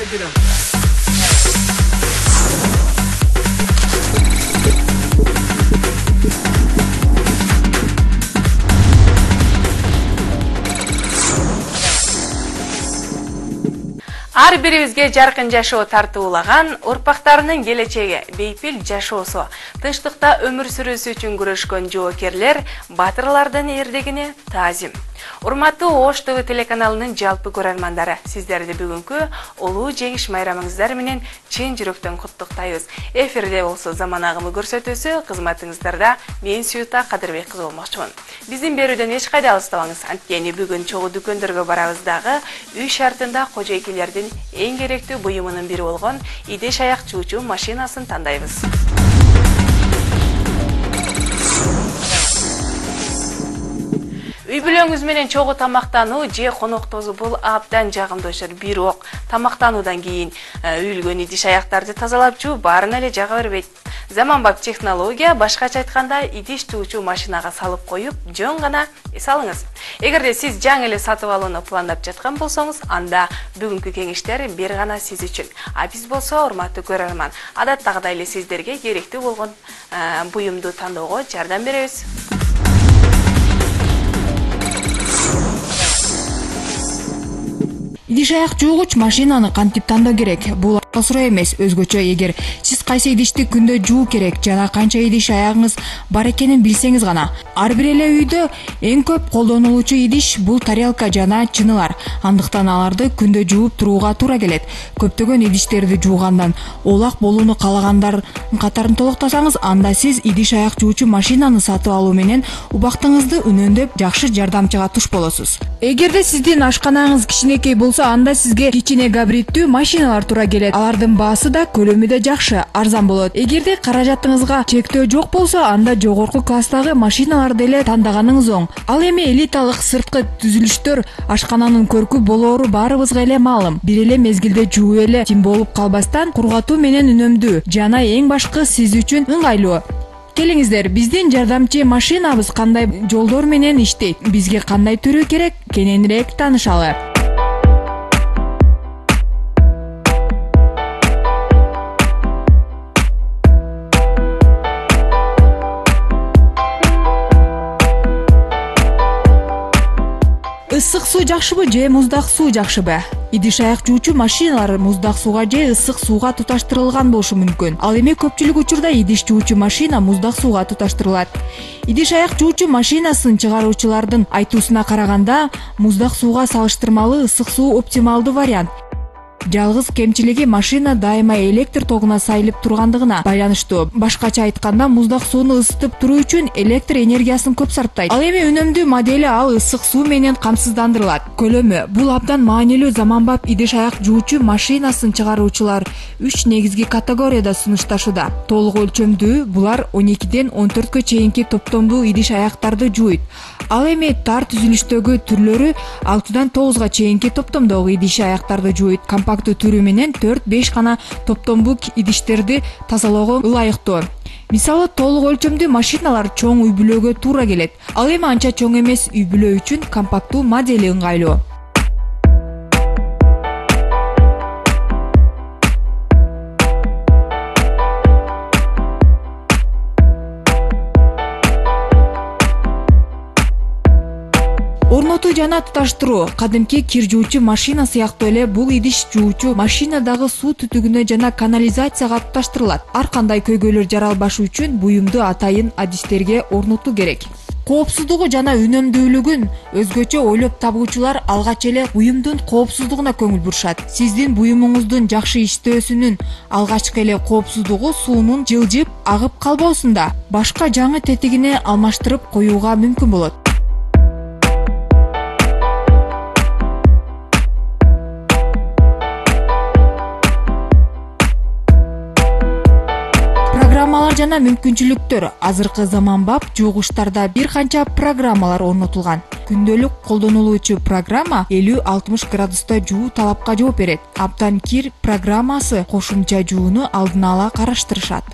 Ар бирибизге жаркын жашоо тартуулаган, урпактарынын келечеги бейпил жашоосу, тынчтыкта өмүр сүрүүсү үчүн күрөшкөн жоокерлер, батырлардын эрдегине таазим. Урматтуу Ош ТВ телеканалынын жалпы көрөрмандары, сиздерди бүгүнкү улуу жеңиш майрамыңыздар менен чын жүрөктөн куттуктайбыз. Эфирде болсо заман агымы көрсөтүүсү кызматыңыздарда мен Сүйүта Кадырбек кызы болмокчумун. Биздин берүүдөн эч кайда алыстабаңыз. Анткени бүгүн чогуу дүкөндөргө барабыз дагы үй шартында кожойкелердин эң керектүү буюмунун бири болгон идиш аяк чуучу машинасын тандайбыз. Үй бүлөңүз менен чогуу тамактануу же коноктоосу бул абдан жагымдуу ишер. Бирок тамактануудан кийин үйүлгөн идиш аяктарды тазалап жуу баарына эле жага бербейт. Заманбап технология, башкача айтканда, идиш жуучу машинага салып коюп, жөн гана эс алыңыз. Эгерде сиз жаңы эле сатып алууну пландап жаткан болсоңуз, анда бүгүнкү кеңештер бир гана сиз үчүн. А биз болсо, урматтуу көрөрман, адаттагыдай эле сиздерге керектүү болгон буюмду тандоого жардам беребиз. Идиш аяк жуугуч машинаны кантип тандоо керек? Бул акыл суроо эмес. Өзгөчө эгер сиз кайсы идишти күндө жуу керек жана канча идиш аягыңыз бар экенин билсеңиз гана. Ар бир эле үйдө эң көп колдонулуучу идиш бул тарелка жана чынылар. Андыктан аларды күндө жууп турууга туура келет. Көптөгөн идиштерди жуугандан олак болууну калагандар катарын толуктасаңыз, анда сиз идиш аяк жуучу машинаны сатып алуу менен убактыңызды үнөндөп жакшы жардамчыга туш болосуз. Эгерде сиздин ашканаңыз кичинекей болсо, анда сизге кичине габариттүү машиналар туура келет. Алардын баасы да, көлөмү да жакшы, арзан болот. Эгерде каражатыңызга чектөө жок болсо, анда жогорку класстагы машиналарды эле тандаганыңыз оң. Ал эми элиталык сырткы түзүлүштөр ашкананын көркү болоору баарыбызга эле маалым. Бир эле мезгилде жууп эле тим болуп калбастан кургатуу менен үнөмдүү жана эң башкы сиз үчүн ыңгайлуу. Келиңиздер, биздин жардамчы машинабыз кандай жолдор менен иштейт, бизге кандай түрү керек, кененирээк таанышалы. Ысык суу жакшыбы же муздак суу жакшыбы? Идиш аяк жуучу машиналар муздак сууга же ысык сууга туташтырылган болушу мүмкүн. Ал эми көпчүлүк учурда идиш жуучу машина муздак сууга туташтырылат. Идиш аяк жуучу машинасын чыгаруучулардын айтуусуна караганда, муздак сууга салыштырмалуу ысык суу оптималдуу вариант. Жалгыз кемчилиги машина дайыма электр тогуна сайылып тургандыгына байланыштуу. Башкача айтканда, муздак сууну ысытып туруу үчүн электр энергиясын көп сарптайт. Ал эми үнөмдүү модели ал ысык суу менен камсыздандырылат. Көлөмү бул абдан маанилүү заманбап идиш аяк жуучу машинасын чыгаруучулар 3 негизги категорияда сунушташууда. Толук өлчөмдүү булар 12ден 14кө чейинки топтомдуу идиш аяктарды жууйт. Ал эми тар түзүлүштөгү түрлөрү 6дан 9га чейинки топтомдогу идиш аяктарды жууйт. Компактуу түрү менен 4-5 гана топтомдуу идиштерди тазалоого ылайыктуу. Мисалы, толук өлчөмдүү машиналар чоң үй бүлөгө туура келет. Ал эми анча чоң эмес үй бүлө үчүн компактуу модели ыңгайлуу. Орнотуу жана туташтыруу кадимки кир жуучу машина сыяктуу эле бул идиш жуучу машина дагы суу түтүгүнө жана канализацияга туташтырылат. Ар кандай көйгөйлөр жаралбашы үчүн буюмду атайын адистерге орнотуу керек. Коопсуздугу жана үнөмдүүлүгүн өзгөчө ойлоп табуучулар алгач эле буюмдун коопсуздугуна көңүл бурушат. Сиздин буюмуңуздун жакшы иштөөсүнүн алгачкы эле коопсуздугу суунун жылжып, агып калбоосунда. Башка жаңы тетигине алмаштырып коюуга мүмкүн болот. Программалар жана мүмкүнчүлүктөр. Азыркы заманбап жуугучтарда бир канча программалар орнотулган. Күндөлүк колдонулуучу программа 50-60 градуста жуу талапка жооп берет. Абдан кир программасы кошумча жууну алдын ала караштырышат.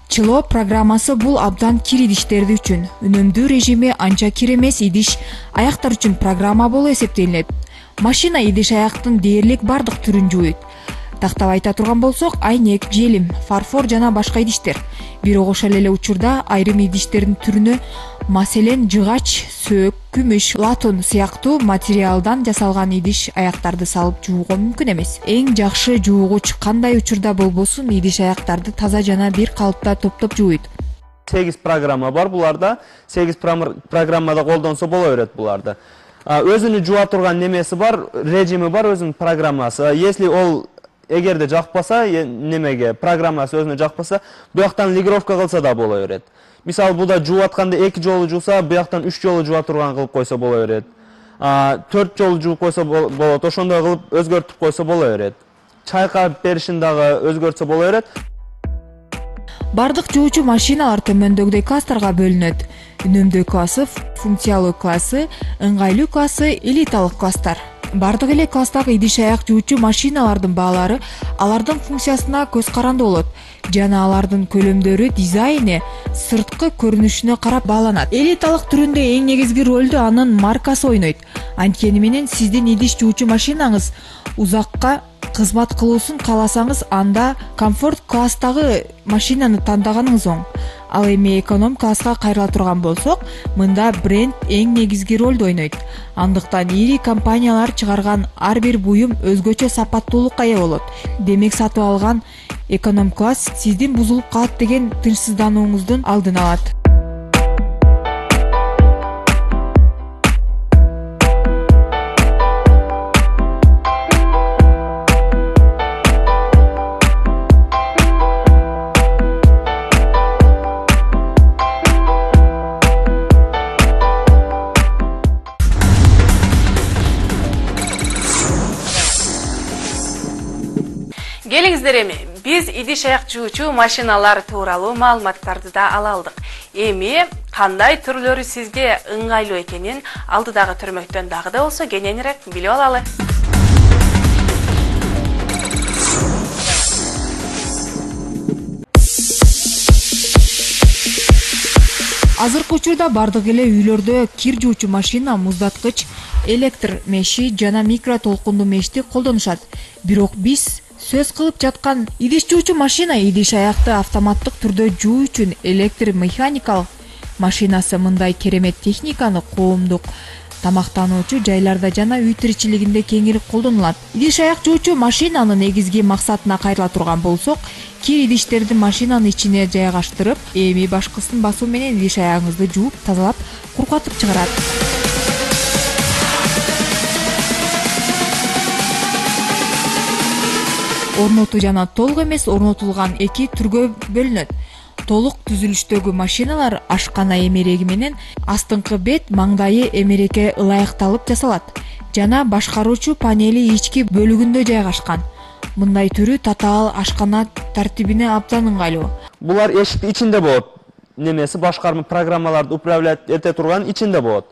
Чылоо программасы бул абдан кир идиштерди үчүн. Үнөмдүү режими анча кир эмес идиш аяктар үчүн программа болуп эсептелинет. Машина идиш аяктын дээрлик бардык түрүн жууйт. Тактап айта турган болсок, айнек, желим, фарфор жана башка идиштер. Бирок ошол эле учурда айрым идиштердин түрүнө, маселен жыгач, сөөк, күмүш, латун сыяктуу материалдан жасалган идиш аяктарды салып жууга мүмкүн эмес. Эң жакшы жуугуч кандай учурда болбосун идиш аяктарды таза жана бир калыпта топтоп жууйт. 8 программа бар буларда. 8 программада колдонсо боло берет буларды. Өзүнү жууа турган немеси бар, режими бар, өзүнүн программасы. Если ол эгерде жакпаса, немеге программасы өзүнө жакпаса, буяктан лигировка кылса да боло берет. Мисалы, буда жууп атканда 2 жолу жууса, буяктан 3 жолу жууа турган кылып койсо боло берет. 4 жолу жууп койсо болот, ошондой кылып өзгөртүп койсо боло берет. Чайкап беришин дагы өзгөртсө боло берет. Бардык жуучу машиналар төмөндөгүдөй класстарга бөлүнөт. Үнөмдөө классы, функциялуу классы, ыңгайлуу классы, элиталык класстар. Бардык эле класстагы идиш аяк жуучу машиналардын баалары алардын функциясына көз каранды болот жана алардын көлөмдөрү, дизайны, сырткы көрүнүшүнө карап бааланат. Элиталык түрүндө эң негизги ролду анын маркасы ойнойт. Анткени менен сиздин идиш жуучу машинаңыз узакка кызмат кылуусун кааласаңыз, анда комфорт класстагы машинаны тандаганыңыз оң. Ал эми эконом класска кайрыла турган болсок, мында бренд эң негизги ролду ойнойт. Андыктан ири компаниялар чыгарган ар бир буюм өзгөчө сапаттуулукка ээ болот. Демек сатып алган эконом класс сиздин бузулуп калат деген тынчсызданууңуздун алдын алат. Келиңиздер эми, биз идиш аяк жуучу машиналар тууралуу маалыматтарды да ала алдык. Эми кандай түрлөрү сизге ыңгайлуу экенин алдыдагы түрмөктөн дагы да болсо кененирээк билип алалы. Азыркы учурда бардык эле үйлөрдө кир жуучу машина, муздаткыч, электр меши жана микро толкундуу мешти колдонушат. Бирок биз сөз кылып жаткан идиш жуучу машина идиш аякты автоматтык түрдө жуу үчүн электр механикалык машинасы мындай керемет техниканы коомдук тамактануучу жайларда жана үй тиричилигинде кеңири колдонулат. Идиш аяк жуучу машинанын негизги максатына кайрыла турган болсок, кир идиштерди машинанын ичине жайгаштырып, эми башкысын басуу менен идиш аягыңызды жууп, тазалап, куркатып чыгарат. Орнотуу жана толук эмес орнотулган эки түргө бөлүнөт. Толук түзүлүштөгү машиналар ашкана эмереги менен астыңкы бет маңдайы эмерекке ылайыкталып жасалат жана башкаруучу панели ички бөлүгүндө жайгашкан. Мындай түрү татаал ашкана тартибине абдан ыңгайлуу. Булар эшик ичинде болот. Немеси башкарма программаларды управлять эте турган ичинде болот.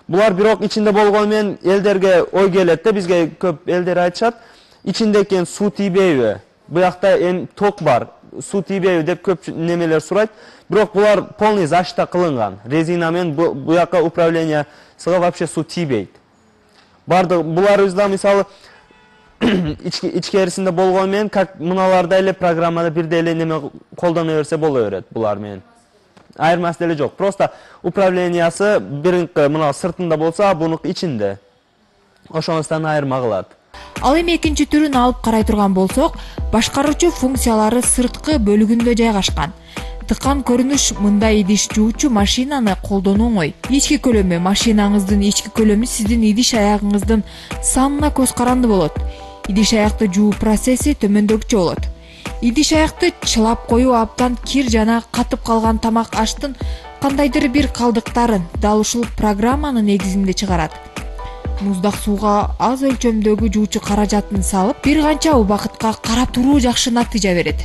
Булар бирок ичинде болгону менен элдерге ой келет да, бизге көп элдер айтышат, ичинде экен суу тийбейби? Буякта ток бар, суу тийбейби деп көп немелер сурайт. Бирок булар полный защита кылынган. Резина менен буякка управлениясыга вообще суу тийбейт. Бардык буларыбызда мисалы ичкерисинде болгону менен как мыналарда эле программада бирдей эле неме колдоно берсе боло берет булар менен. Айырмасы деле жок. Просто управлениясы биринки мына сыртында болса, бунук ичинде. Ошондуктан айырма кылат. Ал эми экинчи түрүн алып карай турган болсок, башкаруучу функциялары сырткы бөлүгүндө жайгашкан. Тыкан көрүнүш мындай идиш жуучу машинаны колдонуу оңой. Ички көлөмү, машинаңыздын ички көлөмү сиздин идиш аягыңыздын санына көз каранды болот. Идиш аякты жуу процесси төмөндөгүчө болот. Идиш аякты чылап коюу абдан кир жана катып калган тамак аштын кандайдыр бир калдыктарын дал ушул программанын негизинде чыгарат. Муздак сууга аз өлчөмдөгү жуучу каражатын салып, бир канча убакытка карап туруу жакшы натыйжа берет.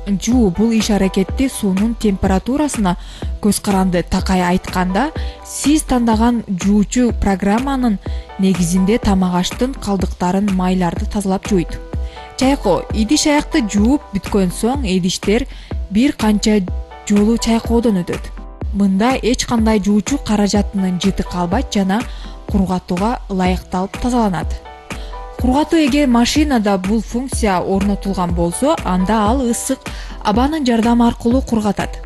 Жуу бул иш аракетти суунун температурасына көз каранды такай айтканда, сиз тандаган жуучу программанын негизинде тамак аштын калдыктарын, майларды тазалап жууйт. Чайкоо. Идиш аякты жууп бүткөн соң идиштер бир канча жолу чайкоодон өтөт. Мында эч кандай жуучу каражатынын жыты калбайт жана кургатууга ылайыкталып тазаланат. Кургатуу эгер машинада бул функция орнотулган болсо, анда ал ысык абанын жардамы аркылуу кургатат.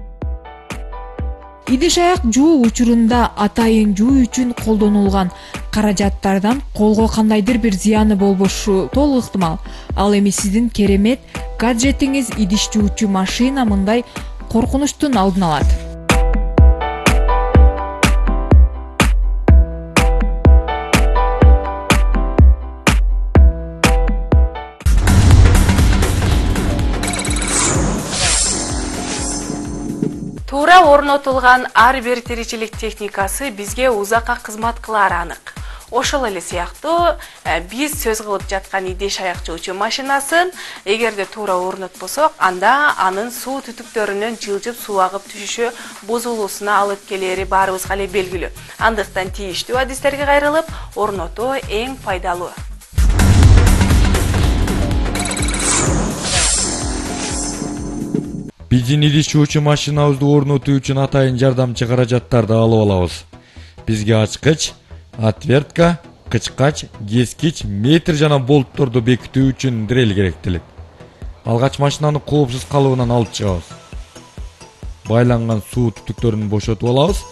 Идиш аяк жуу учурунда атайын жуу үчүн колдонулган каражаттардан колго кандайдыр бир зыяны болбошу толук ыктымал. Ал эми сиздин керемет гаджетиңиз идиш жуучу машина мындай коркунучтун алдын алат. Туура орнотулган ар бир тиричилик техникасы бизге узакка кызмат кылары анык. Ошол эле сыяктуу биз сөз кылып жаткан идиш аяк жуучу машинасын эгерде туура орнотпосок, анда анын суу түтүктөрүнөн жылжып суу агып түшүшү бузулуусуна алып келери баарыбызга эле белгилүү. Андыктан тийиштүү адистерге кайрылып, орнотуу эң пайдалуу. Биздин идиш жуучу машинабызды орнотуу үчүн атайын жардамчы каражаттарды алып алабыз. Бизге ачкыч, отвертка, кычкач, кескич, метр жана болтторду бекитүү үчүн дрель керектелет. Алгач машинаны коопсуз калыбынан алып чыгабыз. Байланган суу түтүктөрүн бошотуп алабыз.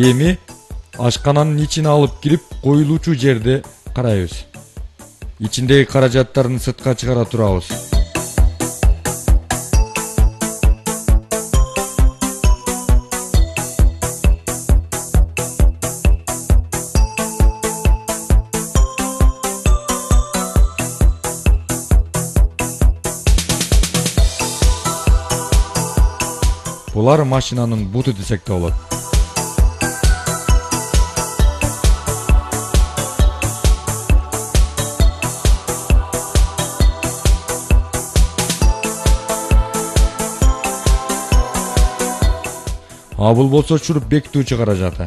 Эми ашкананын ичине алып кирип, коюлуучу жерди карайбыз. Ичиндеги каражаттарын сыртка чыгара турабыз. Булар машинанын буту десек те болот. Бул болсо чуруп бекитүүчү каражаты.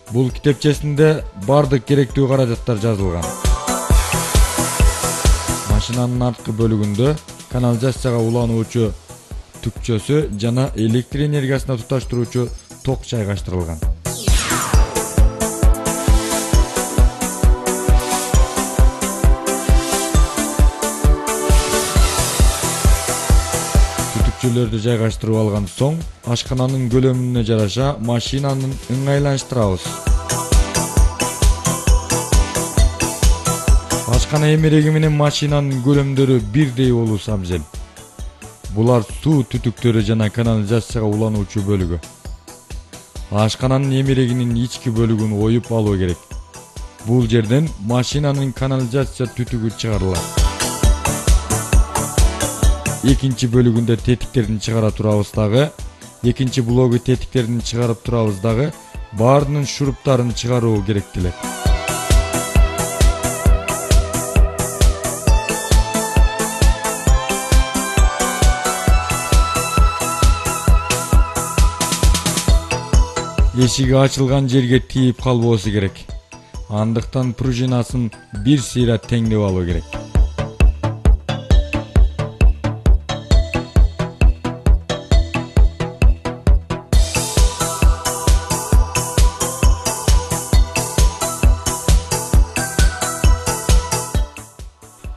Бул китепчесинде бардык керектүү каражаттар жазылган. Машинанын арткы бөлүгүндө канализацияга улануучу түкчөсү жана электр энергиясына туташтыруучу ток жайгаштырылган. Түтүкчөлөрдү жайгаштырып алган соң, ашкананын көлөмүнө жараша машинанын ыңгайлаштырабыз. Ашкана эмереги менен машинанын көлөмдөрү бирдей болуусу абзел. Булар суу түтүктөрү жана канализацияга улануучу бөлүгү. Ашкананын эмерегинин ички бөлүгүн оюп алуу керек. Бул жерден машинанын канализация түтүгү чыгарылат. Экинчи бөлүгүндө тетиктердин чыгара турабыз дагы, экинчи блогу тетиктердин чыгарып турабыз дагы, баарынын шуруптарын чыгаруу керектелет. Эшиги ачылган жерге тийип калбоосу керек. Андыктан пружинасын бир сыйра теңдеп алуу керек.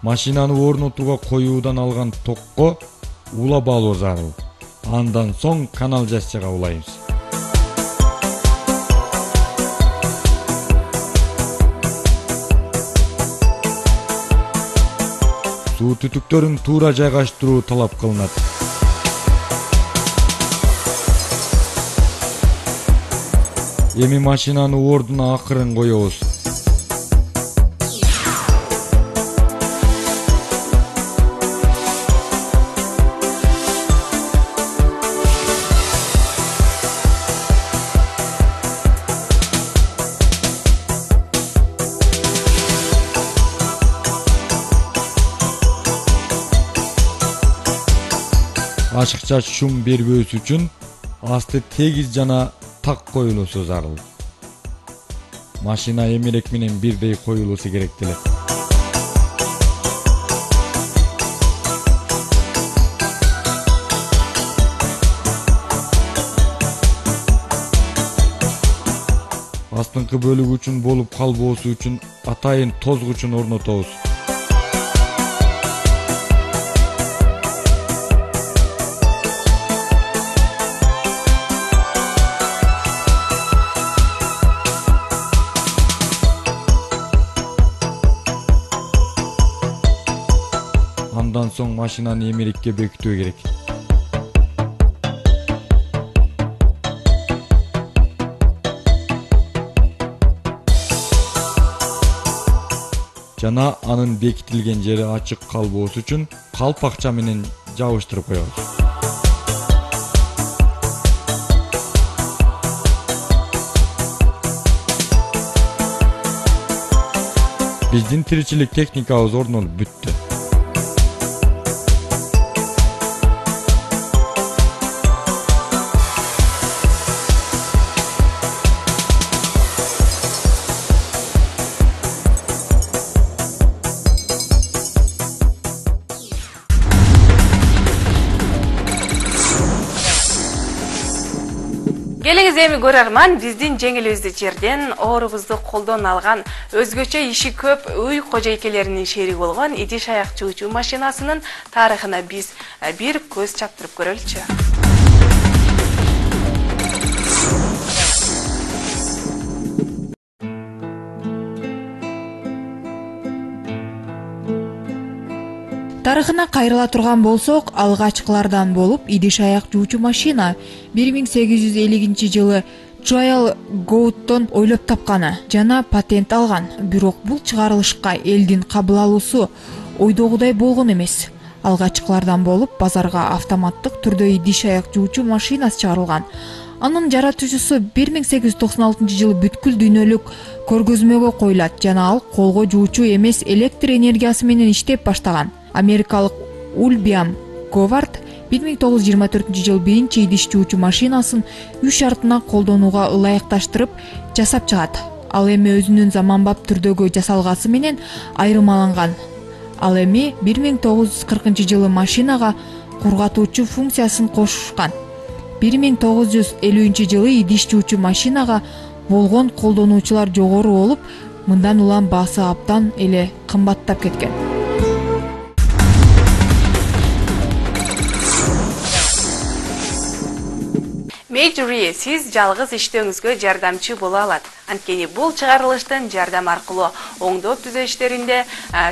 Машинаны орнотууга коюудан алган токко улап алуу зарыл. Андан соң канализацияга улайбыз. Суу түтүктөрүн туура жайгаштыруу талап кылынат. Эми машинаны ордуна акырын коебуз. Ашыкча шум бербөөсү үчүн асты тегиз жана так коюлуусу зарыл. Машина эмерек менен бирдей коюлуусу керектелет. астыңкы бөлүгү үчүн болуп калбоосу үчүн атайын тозгучун орнотобуз. Андан соң машинаны эмерекке бекитүү керек. Жана анын бекитилген жери ачык калбоосу үчүн калпакча менен жабыштырып коебуз. Биздин тиричилик техникабыз орнолуп бүттү. Келиңиз эми көрөрман, биздин жеңилибизди жерден оорубузду колдон алган, өзгөчө иши көп үй кожойкелеринин шериги болгон идиш аяк жуучу машинасынын тарыхына биз бир көз чаптырып көрөлүчү. Тарыхына кайрыла турган болсок, алгачкылардан болуп идиш аяк жуучу машина 1850-жылы Джоэл Гоуттон ойлоп тапканы жана патент алган. Бирок бул чыгарылышка элдин кабыл алуусу ойдогудай болгон эмес. Алгачкылардан болуп базарга автоматтык түрдө идиш аяк жуучу машинасы чыгарылган. Анын жаратуучусу 1896-жылы бүткүл дүйнөлүк көргөзмөгө коюлат жана ал колго жуучу эмес электр энергиясы менен иштеп баштаган. Америкалык Ульбиам Говард 1924-жылы биринчи идиш жуучу машинасын үй шартына колдонууга ылайыкташтырып жасап чыгат. Ал эми өзүнүн заманбап түрдөгү жасалгасы менен айырмаланган. Ал эми 1940-жылы машинага кургатуучу функциясын кошушкан. 1950-жылы идиш жуучу машинага болгон колдонуучулар жогору болуп, мындан улам баасы абдан эле кымбаттап кеткен. Мейджури, сиз жалгыз иштөөңүзгө жардамчы боло алат. Анткени бул чыгарылыштын жардам аркылуу оңдоп түзөө иштеринде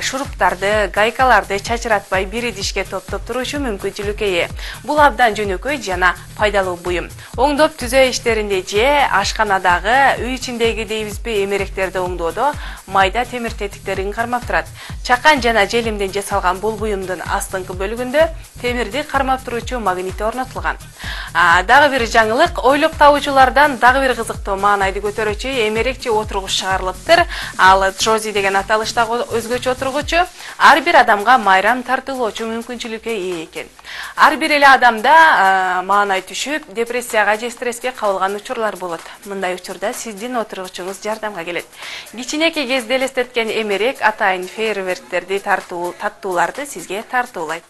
шуруптарды, гайкаларды чачыратпай бир идишке топтоп турушу мүмкүнчүлүккө ээ. Бул абдан жөнөкөй жана пайдалуу буюм. Оңдоп түзөө иштеринде же ашканадагы үй ичиндеги дейбизби эмеректерди оңдоодо майда темир тетиктерин кармап турат. Чакан жана желимден жасалган бул буюмдун астыңкы бөлүгүндө темирди кармап туруучу магнит орнотулган. Дагы бир жаңылык, ойлоп табуучулардан дагы бир кызыктуу маанайды көтөрүүчү эмерекчи отургуч чыгарылыптыр. Ал трози деген аталыштагы өзгөчө отургучу ар бир адамга майрам тартуулоочу мүмкүнчүлүккө ээ экен. Ар бир эле адамда маанай түшүп, депрессияга же стресске кабылган учурлар болот. Мындай учурда сиздин отургучуңуз жардамга келет. Кичинекей кезде элестеткен эмерек атайын фейерверктерди таттууларды сизге тартуулайт.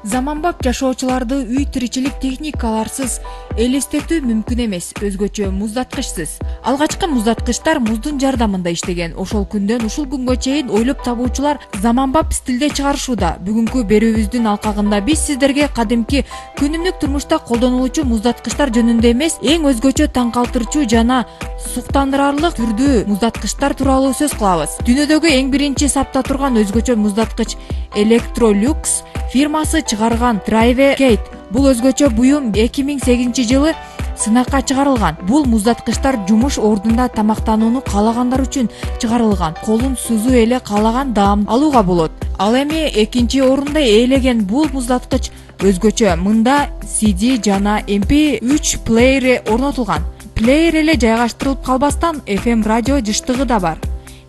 Заманбап жашоочуларды үй тиричилик техникаларсыз элестетүү мүмкүн эмес, өзгөчө муздаткычсыз. Алгачкы муздаткычтар муздун жардамында иштеген. Ошол күндөн ушул күнгө чейин ойлоп табуучулар заманбап стилде чыгарышууда. Бүгүнкү берүүбүздүн алкагында биз сиздерге кадимки күнүмдүк турмушта колдонулуучу муздаткычтар жөнүндө эмес, эң өзгөчө таң калтырчу жана суктандырарлык түрдүү муздаткычтар тууралуу сөз кылабыз. Дүйнөдөгү эң биринчи сапта турган өзгөчө муздаткыч Electrolux фирмасы чыгарган Drivegate. Бул өзгөчө буюм 2008-жылы сынакка чыгарылган. Бул муздаткычтар жумуш ордунда тамактанууну каалагандар үчүн чыгарылган. Колун сузуу эле каалаган даам алууга болот. Ал эми экинчи орунду ээлеген бул муздаткыч өзгөчө. Мында CD жана MP3 плеери орнотулган. Плеер эле жайгаштырылып калбастан FM радио жыштыгы да бар.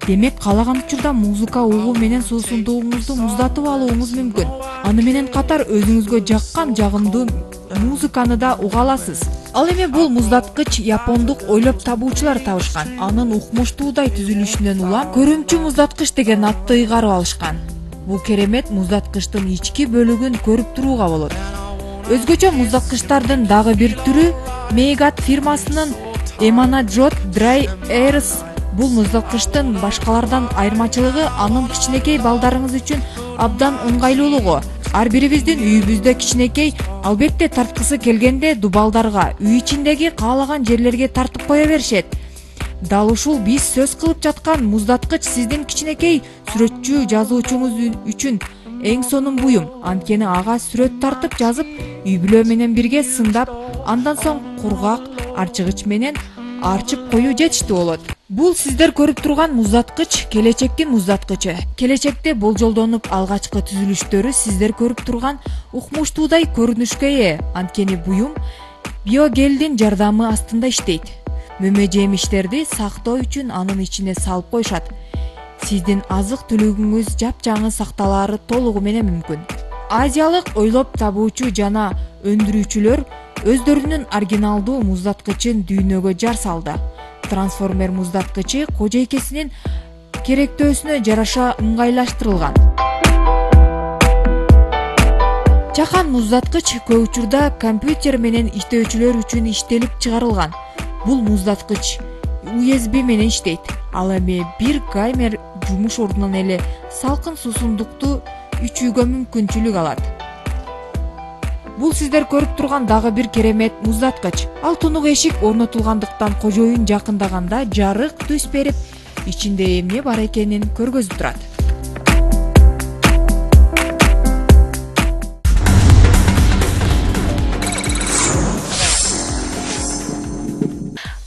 Демек каалаган учурда музыка угуу менен суусундугуңузду муздатып алууңуз мүмкүн. Аны менен катар өзүңүзгө жаккан жагымдуу музыканы да уга аласыз. Ал эми бул муздаткыч япондук ойлоп табуучулар табышкан. Анын укмуштуудай түзүлүшүнөн улам көрүмчү муздаткыч деген атты ыйгарып алышкан. Бул керемет муздаткычтын ички бөлүгүн көрүп турууга болот. Өзгөчө муздакчтардын дагы бир түрү Мейгат фирмасынын Эманажот Dry Airs. Бул муздакчтын башкалардан айырмачылыгы анын кичинекей балдарыңыз үчүн абдан ыңгайлуулугу. Ар бирибиздин үйүбүздө кичинекей, албетте тарткысы келгенде дубалдарга, үй ичиндеги каалаган жерлерге тартып кое беришет. Дал ушул биз сөз кылып жаткан муздаткыч сиздин кичинекей сүрөтчү жазуучуңуз үчүн эң сонун буюм. Анткени ага сүрөт тартып жазып, үй бүлө менен бирге сындап, андан соң кургак арчыгыч менен арчып коюу жетиштүү болот. Бул сиздер көрүп турган муздаткыч келечектин муздаткычы. Келечекте болжолдонуп алгачкы түзүлүштөрү сиздер көрүп турган укмуштуудай көрүнүшкө ээ. Анткени буюм биогелдин жардамы астында иштейт. Мөмө жемиштерди сактоо үчүн анын ичине салып коюшат. Сиздин азык түлүгүңүз жапжаңы сакталаары толугу менен мүмкүн. Азиялык ойлоп табуучу жана өндүрүүчүлөр өздөрүнүн оригиналдуу муздаткычын дүйнөгө жар салды. Трансформер муздаткычы кожойкесинин керектөөсүнө жараша ыңгайлаштырылган. Чакан муздаткыч көп учурда компьютер менен иштөөчүлөр үчүн иштелип чыгарылган. Бул муздаткыч USB менен иштейт. Ал эми бир гаймер жумуш ордунан эле салкын суусундукту ичүүгө мүмкүнчүлүк алат. Бул сиздер көрүп турган дагы бир керемет муздаткыч. Ал тунук эшик орнотулгандыктан кожоюн жакындаганда жарык түс берип, ичинде эмне бар экенин көргөзүп турат.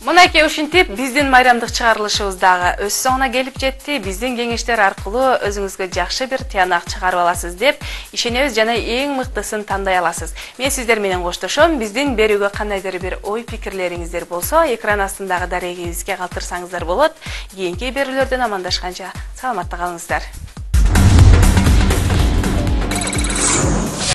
Мынакей ушинтип биздин майрамдык чыгарылышыбыз дагы өз соңуна келип жетти. Биздин кеңештер аркылуу өзүңүзгө жакшы бир тыянак чыгарып аласыз деп ишенебиз жана эң мыктысын тандай аласыз. Мен сиздер менен коштошом. Биздин берүүгө кандайдыр бир ой пикирлериңиздер болсо, экран астындагы дарегибизге калтырсаңыздар болот. Кийинки берүүлөрдөн амандашканча саламатта калыңыздар.